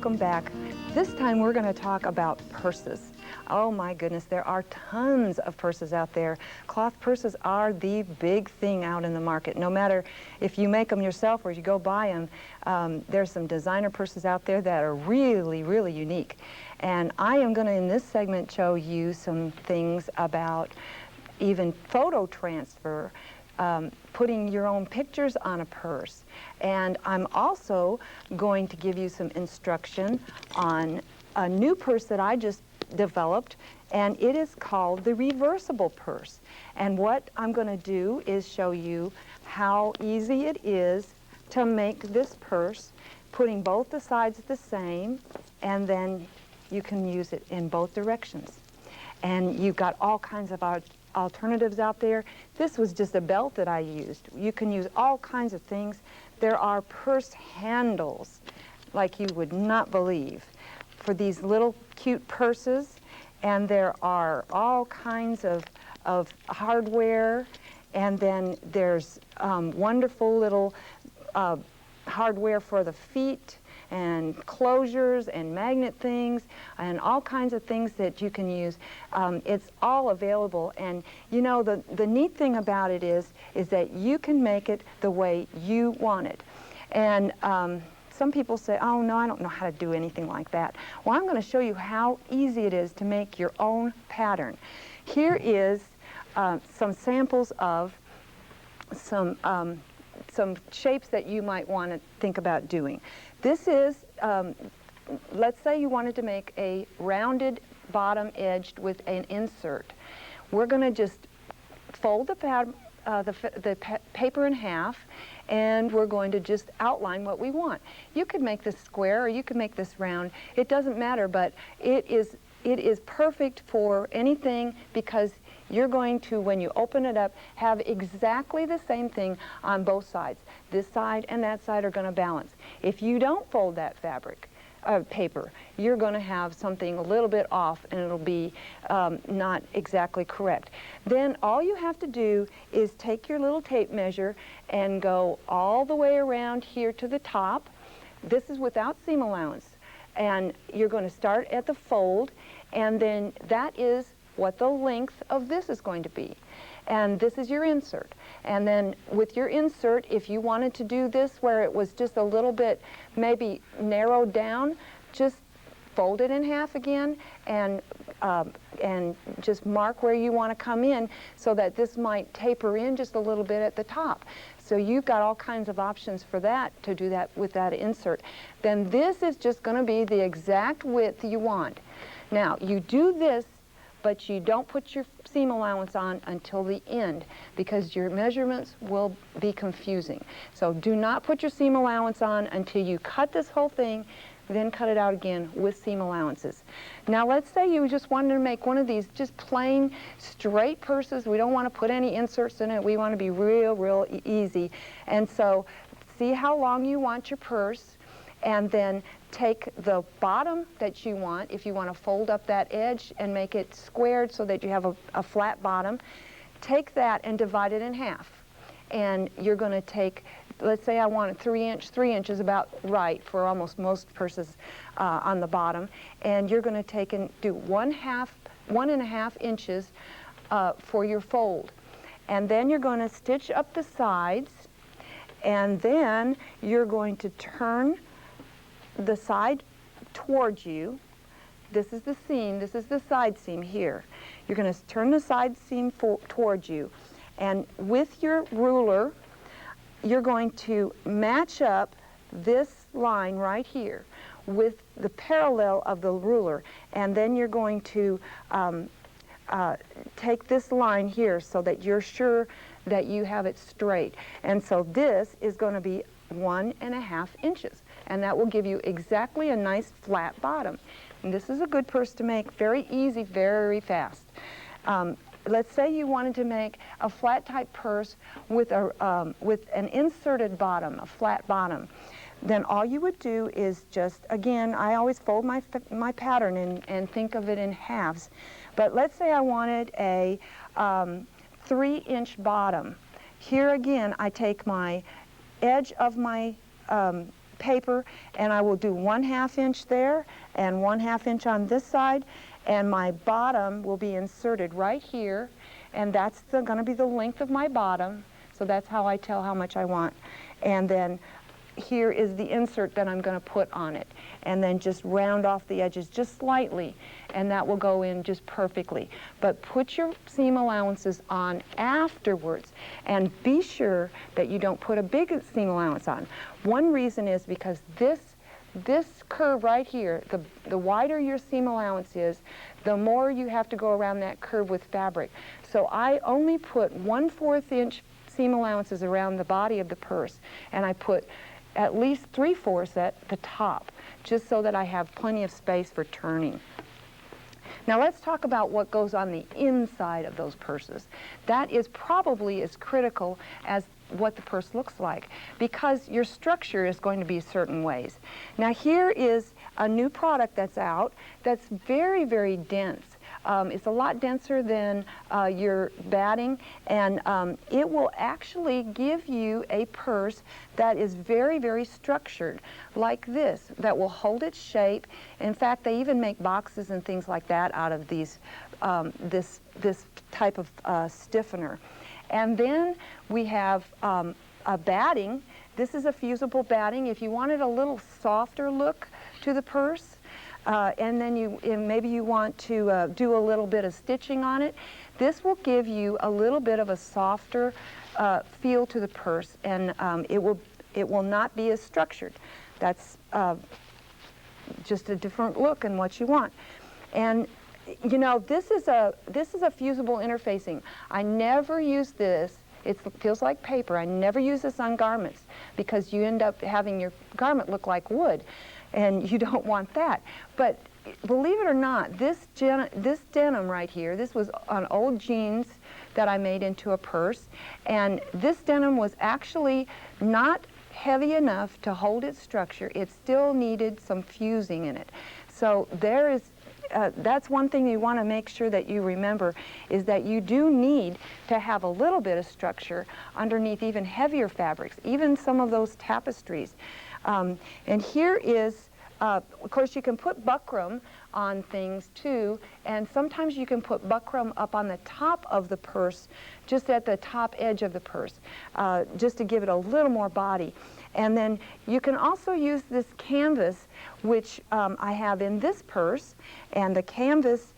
welcome back. This time we're going to talk about purses. Oh my goodness, there are tons of purses out there. Cloth purses are the big thing out in the market. No matter if you make them yourself or you go buy them, there's some designer purses out there that are really, really unique. And I am going to, in this segment, show you some things about even photo transfer, putting your own pictures on a purse. And I'm also going to give you some instruction on a new purse that I just developed, and it is called the reversible purse. And what I'm going to do is show you how easy it is to make this purse, putting both the sides the same, and then you can use it in both directions. And you've got all kinds of alternatives out there. This was just a belt that I used. You can use all kinds of things. There are purse handles like you would not believe for these little cute purses, and there are all kinds of hardware, and then there's wonderful little hardware for the feet, and closures and magnet things and all kinds of things that you can use. It's all available, and you know the neat thing about it is that you can make it the way you want it. And some people say, oh no, I don't know how to do anything like that. Well, I'm going to show you how easy it is to make your own pattern. Here is some samples of some shapes that you might want to think about doing. This is, let's say you wanted to make a rounded bottom edged with an insert. We're going to just fold the paper in half, and we're going to just outline what we want. You could make this square or you could make this round. It doesn't matter, but it is perfect for anything, because you're going to, when you open it up, have exactly the same thing on both sides. This side and that side are going to balance. If you don't fold that paper, you're going to have something a little bit off, and it'll be not exactly correct. Then all you have to do is take your little tape measure and go all the way around here to the top. This is without seam allowance. And you're going to start at the fold, and then that is what the length of this is going to be. And this is your insert. And then with your insert, if you wanted to do this where it was just a little bit maybe narrowed down, just fold it in half again and just mark where you want to come in, so that this might taper in just a little bit at the top. So you've got all kinds of options for that, to do that with that insert. Then this is just going to be the exact width you want. Now, you do this, but you don't put your seam allowance on until the end, because your measurements will be confusing. So do not put your seam allowance on until you cut this whole thing, then cut it out again with seam allowances. Now let's say you just wanted to make one of these just plain straight purses. We don't want to put any inserts in it. We want to be real easy. And so see how long you want your purse, and then take the bottom that you want, if you want to fold up that edge and make it squared so that you have a flat bottom. Take that and divide it in half. And you're going to take, let's say I want it 3 inch. 3 inches about right for almost most purses on the bottom. And you're going to take and do 1.5 inches for your fold. And then you're going to stitch up the sides, and then you're going to turn the side towards you. This is the seam, this is the side seam here. You're going to turn the side seam towards you, and with your ruler you're going to match up this line right here with the parallel of the ruler, and then you're going to take this line here so that you're sure that you have it straight. And so this is going to be 1.5 inches. And that will give you exactly a nice flat bottom. And this is a good purse to make, very easy, very fast. Let's say you wanted to make a flat type purse with an inserted bottom, a flat bottom. Then all you would do is just, again, I always fold my pattern and think of it in halves. But let's say I wanted a 3-inch bottom. Here again, I take my edge of my paper, and I will do 1/2 inch there and 1/2 inch on this side, and my bottom will be inserted right here, and that's going to be the length of my bottom, so that's how I tell how much I want. And then here is the insert that I'm going to put on it, and then just round off the edges just slightly, and that will go in just perfectly. But put your seam allowances on afterwards, and be sure that you don't put a big seam allowance on. One reason is because this curve right here, the wider your seam allowance is, the more you have to go around that curve with fabric. So I only put 1/4 inch seam allowances around the body of the purse, and I put at least 3/4 at the top, just so that I have plenty of space for turning. Now let's talk about what goes on the inside of those purses. That is probably as critical as what the purse looks like, because your structure is going to be certain ways. Now here is a new product that's out that's very, very dense. It's a lot denser than your batting, and it will actually give you a purse that is very, very structured, like this, that will hold its shape. In fact, they even make boxes and things like that out of these, this type of stiffener. And then we have a batting. This is a fusible batting. If you wanted a little softer look to the purse, and then maybe you want to do a little bit of stitching on it, this will give you a little bit of a softer feel to the purse, and it will not be as structured. That's just a different look in what you want. And you know, this is a fusible interfacing. I never use this. It feels like paper. I never use this on garments, because you end up having your garment look like wood, and you don't want that. But believe it or not, this denim right here, this was on old jeans that I made into a purse, and this denim was actually not heavy enough to hold its structure. It still needed some fusing in it. So there is that's one thing you want to make sure that you remember, is that you do need to have a little bit of structure underneath even heavier fabrics, even some of those tapestries. And here is, of course, you can put buckram on things too, and sometimes you can put buckram up on the top of the purse, just at the top edge of the purse, just to give it a little more body. And then you can also use this canvas, which I have in this purse, and the canvas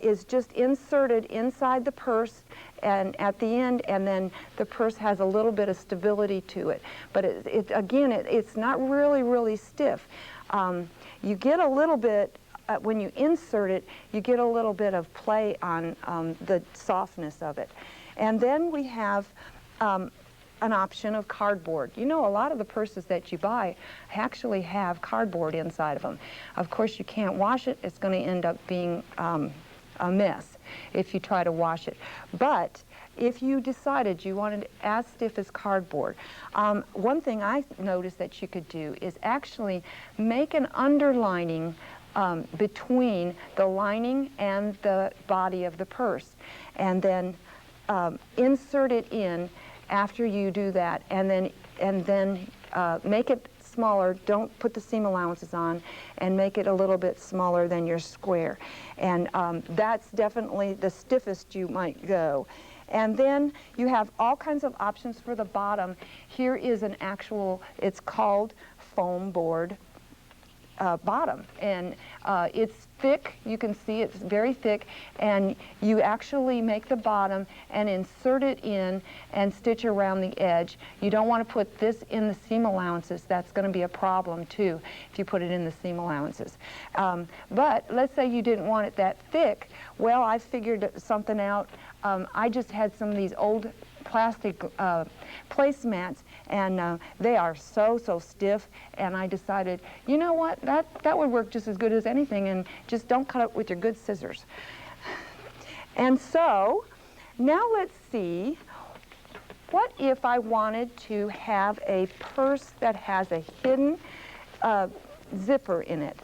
is just inserted inside the purse and at the end, and then the purse has a little bit of stability to it. But it's not really, really stiff. You get a little bit, when you insert it, you get a little bit of play on the softness of it. And then we have an option of cardboard. You know, a lot of the purses that you buy actually have cardboard inside of them. Of course, you can't wash it. It's going to end up being a mess if you try to wash it. But if you decided you wanted it as stiff as cardboard, one thing I noticed that you could do is actually make an underlining between the lining and the body of the purse, and then insert it in after you do that, and then make it smaller. Don't put the seam allowances on, and make it a little bit smaller than your square. And that's definitely the stiffest you might go. And then you have all kinds of options for the bottom. Here is an actual, it's called foam board bottom, and it's thick. You can see it's very thick, and you actually make the bottom and insert it in and stitch around the edge. You don't want to put this in the seam allowances. That's going to be a problem too if you put it in the seam allowances. But let's say you didn't want it that thick. Well, I figured something out. I just had some of these old plastic placemats, and they are so stiff, and I decided, you know what, that would work just as good as anything, and just don't cut it with your good scissors. And so now let's see, what if I wanted to have a purse that has a hidden zipper in it?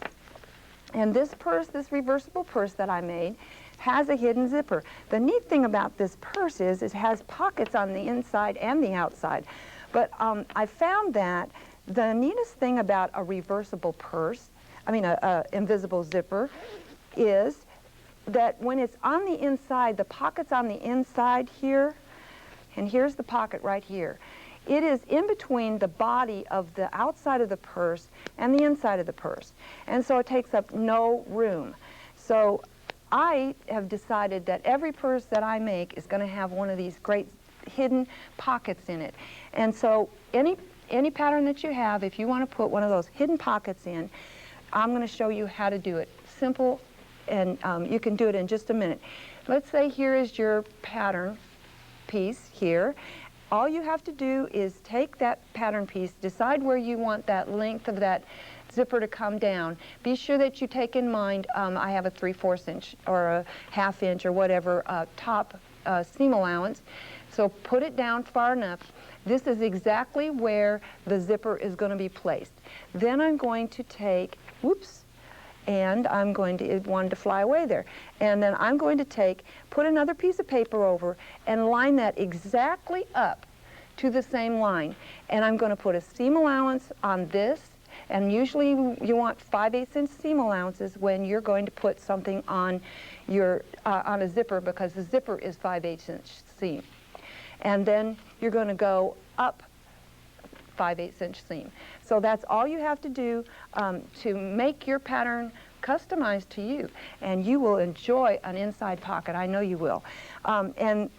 And this purse, this reversible purse that I made, has a hidden zipper. The neat thing about this purse is it has pockets on the inside and the outside. But I found that the neatest thing about a reversible purse, a invisible zipper, is that when it's on the inside, the pocket's on the inside here, and here's the pocket right here. It is in between the body of the outside of the purse and the inside of the purse. And so it takes up no room. So I have decided that every purse that I make is going to have one of these great hidden pockets in it. And so any pattern that you have, if you want to put one of those hidden pockets in, I'm going to show you how to do it. Simple, and you can do it in just a minute. Let's say here is your pattern piece here. All you have to do is take that pattern piece, decide where you want that length of that zipper to come down. Be sure that you take in mind, I have a 3/4 inch or a 1/2 inch or whatever top seam allowance. So put it down far enough. This is exactly where the zipper is going to be placed. Then I'm going to take, whoops, and I'm going to, it wanted to fly away there. And then I'm going to put another piece of paper over and line that exactly up to the same line. And I'm going to put a seam allowance on this, and usually you want 5/8 inch seam allowances when you're going to put something on your, on a zipper, because the zipper is 5/8 inch seam. And then you're going to go up 5/8 inch seam. So that's all you have to do to make your pattern customized to you, and you will enjoy an inside pocket. I know you will. And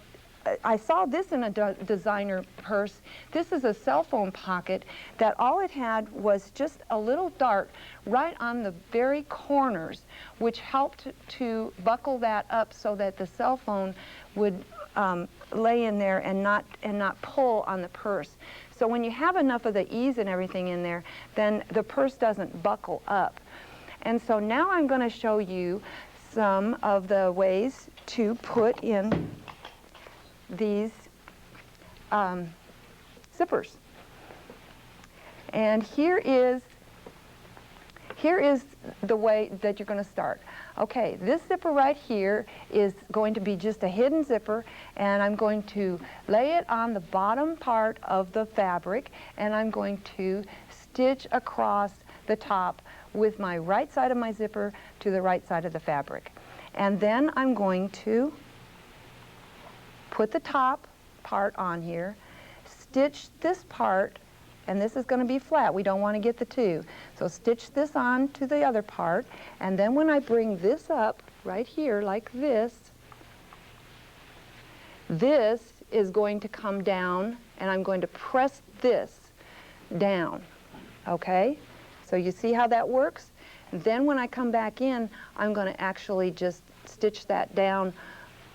I saw this in a designer purse. This is a cell phone pocket that all it had was just a little dart right on the very corners, which helped to buckle that up so that the cell phone would lay in there and not pull on the purse. So when you have enough of the ease and everything in there, then the purse doesn't buckle up. And so now I'm going to show you some of the ways to put in these zippers. And here is the way that you're going to start. Okay, this zipper right here is going to be just a hidden zipper, and I'm going to lay it on the bottom part of the fabric, and I'm going to stitch across the top with my right side of my zipper to the right side of the fabric. And then I'm going to put the top part on here, stitch this part, and this is going to be flat. We don't want to get the two. So stitch this on to the other part, and then when I bring this up right here like this, this is going to come down, and I'm going to press this down. Okay? So you see how that works? Then when I come back in, I'm going to actually just stitch that down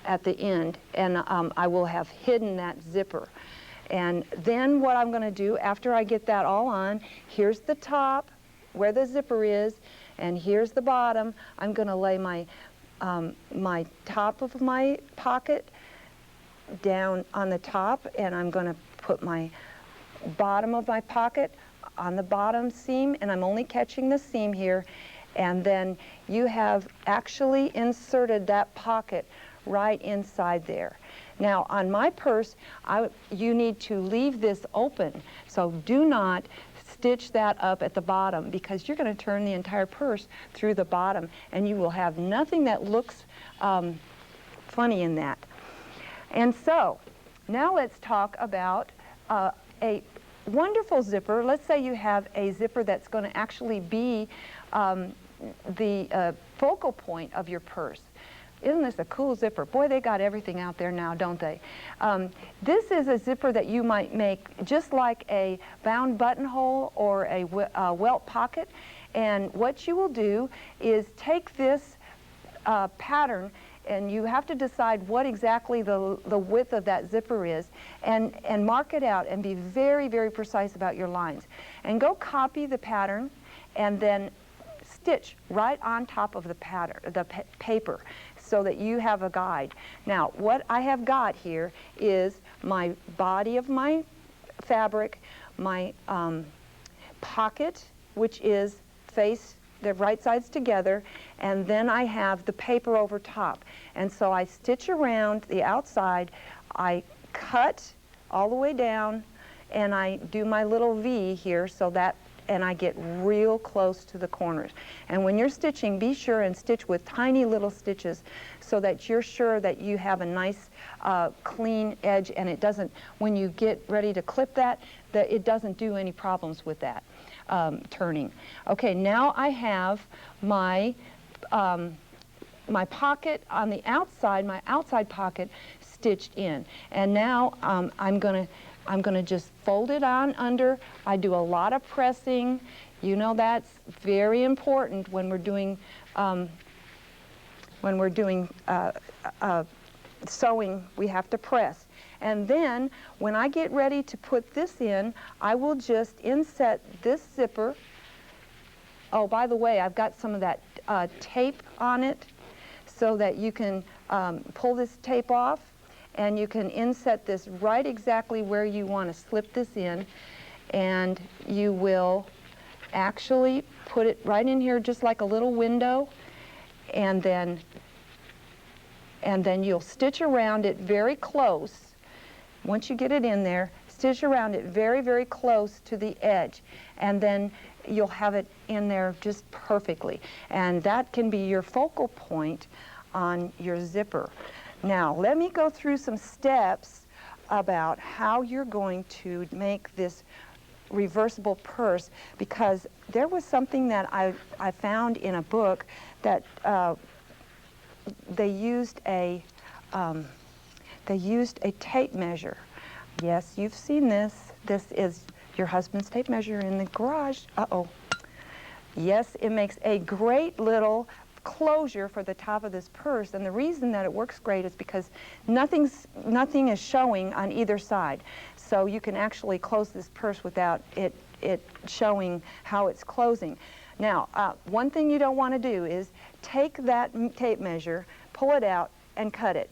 at the end, and I will have hidden that zipper. And then what I'm going to do after I get that all on, here's the top where the zipper is, and here's the bottom. I'm going to lay my my top of my pocket down on the top, and I'm going to put my bottom of my pocket on the bottom seam, and I'm only catching the seam here. And then you have actually inserted that pocket right inside there. Now on my purse, you need to leave this open, so do not stitch that up at the bottom, because you're going to turn the entire purse through the bottom, and you will have nothing that looks funny in that. And so now let's talk about a wonderful zipper. Let's say you have a zipper that's going to actually be the focal point of your purse. Isn't this a cool zipper? Boy, they got everything out there now, don't they? This is a zipper that you might make just like a bound buttonhole or a welt pocket. And what you will do is take this pattern, and you have to decide what exactly the width of that zipper is, and mark it out and be very, very precise about your lines. And go copy the pattern and then stitch right on top of the pattern, the paper, so that you have a guide. Now, what I have got here is my body of my fabric, my pocket, which is the right sides together, and then I have the paper over top. And so I stitch around the outside, I cut all the way down, and I do my little V here so that, and I get real close to the corners. And when you're stitching, be sure and stitch with tiny little stitches so that you're sure that you have a nice clean edge, and it doesn't, when you get ready to clip that, it doesn't do any problems with that turning. Okay, now I have my my pocket on the outside, my outside pocket stitched in. And now I'm gonna just fold it on under. I do a lot of pressing. You know that's very important when we're doing sewing. We have to press. And then when I get ready to put this in, I will just inset this zipper. Oh, by the way, I've got some of that tape on it so that you can pull this tape off, and you can inset this right exactly where you want to slip this in, and you will actually put it right in here just like a little window, and then you'll stitch around it very close. Once you get it in there, stitch around it very, very close to the edge, and then you'll have it in there just perfectly. And that can be your focal point on your zipper. Now, let me go through some steps about how you're going to make this reversible purse, because there was something that I found in a book that they used a tape measure. Yes, you've seen this. This is your husband's tape measure in the garage. Uh-oh. Yes, it makes a great little closure for the top of this purse, and the reason that it works great is because nothing is showing on either side. So you can actually close this purse without it showing how it's closing. Now, one thing you don't want to do is take that tape measure, pull it out, and cut it,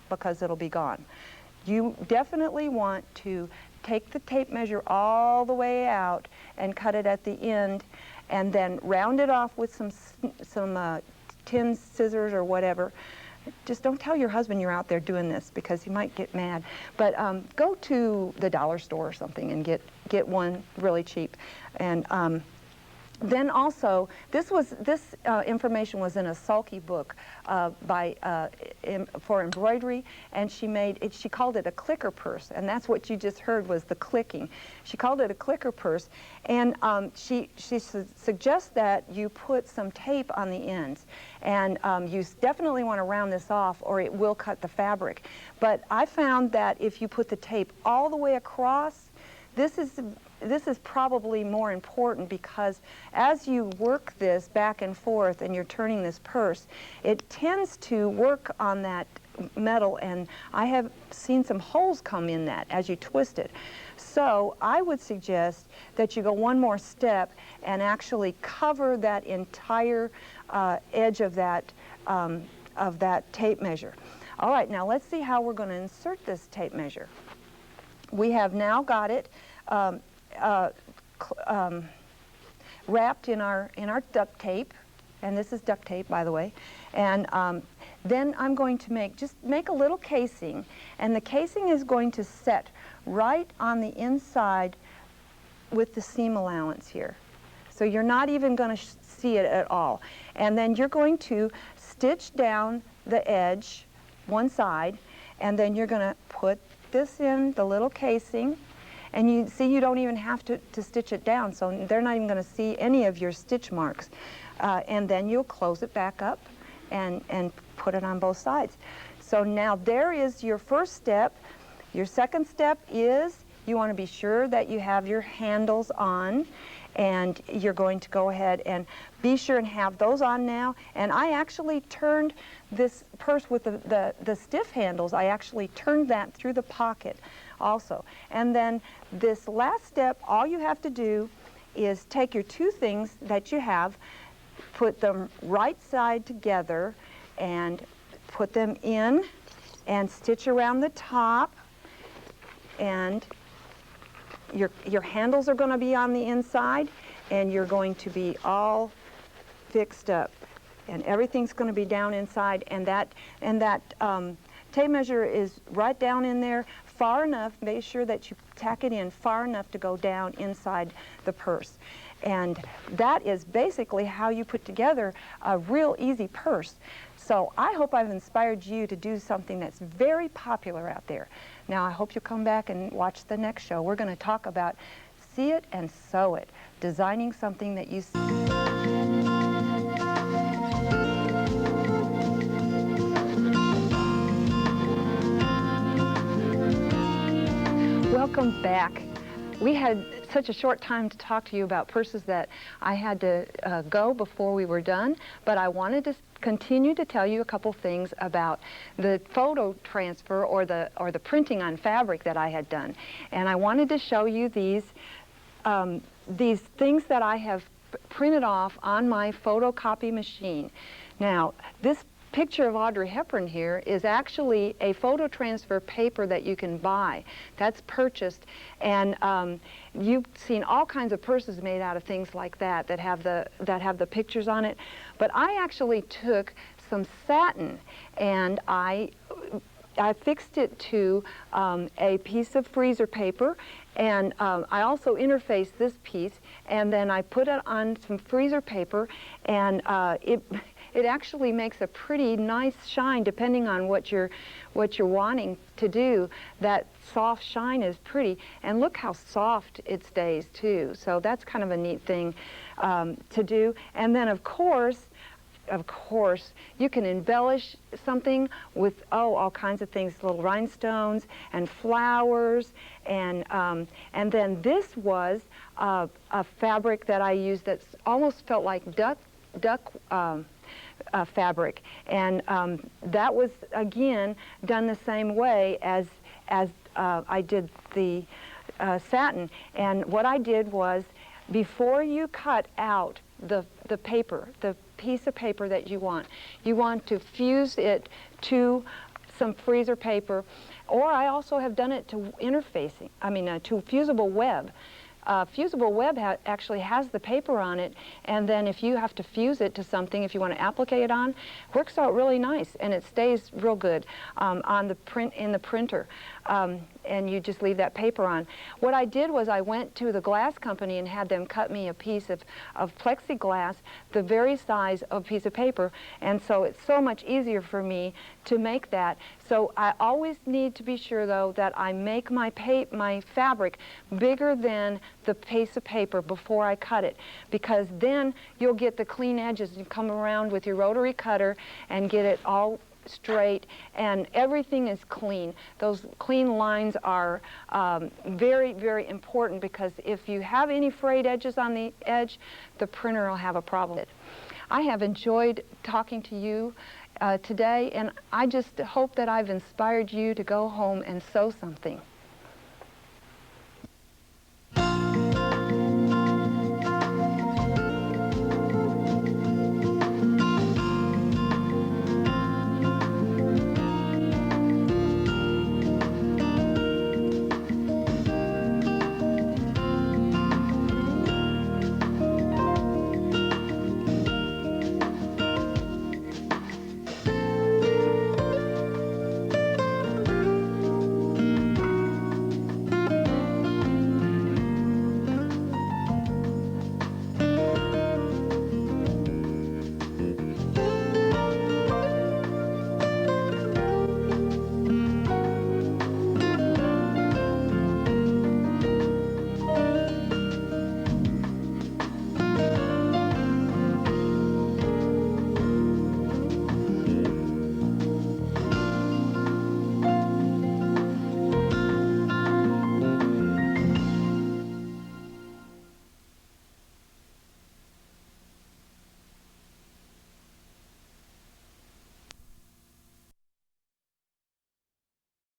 because it'll be gone. You definitely want to take the tape measure all the way out and cut it at the end, and then round it off with some tin scissors or whatever. Just don't tell your husband you're out there doing this, because he might get mad. But go to the dollar store or something and get one really cheap. And then also, this information was in a sulky book for embroidery, and she called it a clicker purse, and that's what you just heard was the clicking. She called it a clicker purse, and she suggests that you put some tape on the ends, and you definitely want to round this off or it will cut the fabric. But I found that if you put the tape all the way across, this is probably more important, because as you work this back and forth and you're turning this purse, it tends to work on that metal, and I have seen some holes come in that as you twist it. So I would suggest that you go one more step and actually cover that entire edge of that tape measure. All right, now let's see how we're going to insert this tape measure. We have now got it wrapped in our duct tape, and this is duct tape, by the way. And then I'm going to make a little casing, and the casing is going to set right on the inside with the seam allowance here. So you're not even going to see it at all. And then you're going to stitch down the edge, one side, and then you're going to put this in the little casing. And you see, you don't even have to stitch it down, so they're not even going to see any of your stitch marks. And then you'll close it back up and put it on both sides. So now there is your first step. Your second step is you want to be sure that you have your handles on, and you're going to go ahead and be sure and have those on now. And I actually turned this purse with the stiff handles, I actually turned that through the pocket also. And then this last step, all you have to do is take your two things that you have, put them right side together and put them in and stitch around the top, and your handles are going to be on the inside, and you're going to be all fixed up, and everything's going to be down inside, and that tape measure is right down in there, far enough, make sure that you tack it in far enough to go down inside the purse. And that is basically how you put together a real easy purse. So I hope I've inspired you to do something that's very popular out there. Now I hope you'll come back and watch the next show. We're going to talk about see it and sew it, designing something that you see. Welcome back. We had such a short time to talk to you about purses that I had to go before we were done, but I wanted to continue to tell you a couple things about the photo transfer or the printing on fabric that I had done. And I wanted to show you these things that I have printed off on my photocopy machine. Now, this picture of Audrey Hepburn here is actually a photo transfer paper that you can buy. That's purchased, and you've seen all kinds of purses made out of things like that that have the pictures on it. But I actually took some satin and I fixed it to a piece of freezer paper, and I also interfaced this piece, and then I put it on some freezer paper, and it actually makes a pretty nice shine depending on what you're wanting to do. That soft shine is pretty, and look how soft it stays too. So that's kind of a neat thing to do. And then of course, you can embellish something with all kinds of things, little rhinestones and flowers, and then this was a fabric that I used that almost felt like duck fabric, and that was again done the same way as I did the satin. And what I did was, before you cut out the paper, the piece of paper that you want to fuse it to some freezer paper, or I also have done it to interfacing, to fusible web. Fusible web actually has the paper on it, and then if you have to fuse it to something, if you want to applicate it on, works out really nice, and it stays real good on the in the printer. And you just leave that paper on. What I did was I went to the glass company and had them cut me a piece of plexiglass, the very size of a piece of paper, and so it's so much easier for me to make that. So I always need to be sure, though, that I make my fabric bigger than the piece of paper before I cut it, because then you'll get the clean edges. You come around with your rotary cutter and get it all straight, and everything is clean. Those clean lines are very, very important, because if you have any frayed edges on the edge, the printer will have a problem. I have enjoyed talking to you today, and I just hope that I've inspired you to go home and sew something.